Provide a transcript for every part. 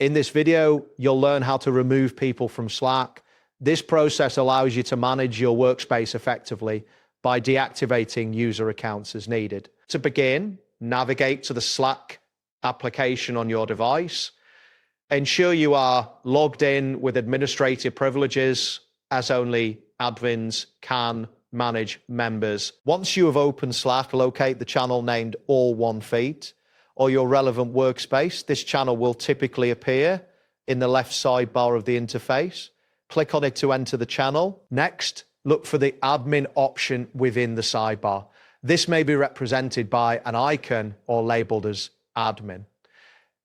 In this video, you'll learn how to remove people from Slack. This process allows you to manage your workspace effectively by deactivating user accounts as needed. To begin, navigate to the Slack application on your device. Ensure you are logged in with administrative privileges, as only admins can manage members. Once you have opened Slack, locate the channel named All One Feed or your relevant workspace. This channel will typically appear in the left sidebar of the interface. Click on it to enter the channel. Next, look for the admin option within the sidebar. This may be represented by an icon or labeled as admin.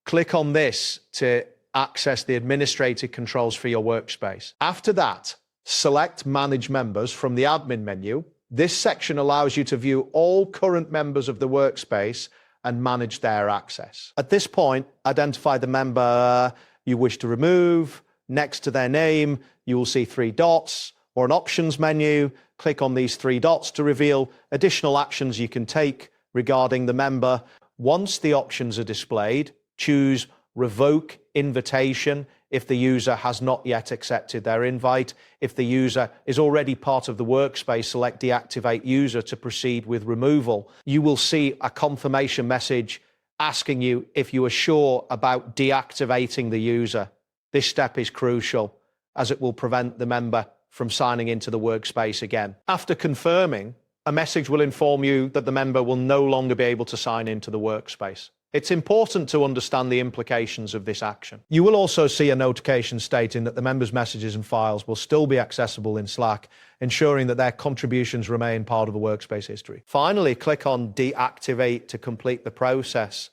Click on this to access the administrative controls for your workspace. After that, select Manage Members from the admin menu. This section allows you to view all current members of the workspace and manage their access. At this point, identify the member you wish to remove. Next to their name, you will see 3 dots or an options menu. Click on these 3 dots to reveal additional actions you can take regarding the member. Once the options are displayed, choose Revoke Invitation if the user has not yet accepted their invite. If the user is already part of the workspace, select Deactivate User to proceed with removal. You will see a confirmation message asking you if you are sure about deactivating the user. This step is crucial as it will prevent the member from signing into the workspace again. After confirming, a message will inform you that the member will no longer be able to sign into the workspace. It's important to understand the implications of this action. You will also see a notification stating that the member's messages and files will still be accessible in Slack, ensuring that their contributions remain part of the workspace history. Finally, click on Deactivate to complete the process.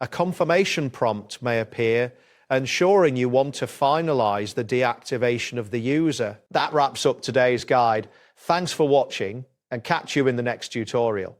A confirmation prompt may appear, ensuring you want to finalize the deactivation of the user. That wraps up today's guide. Thanks for watching, and catch you in the next tutorial.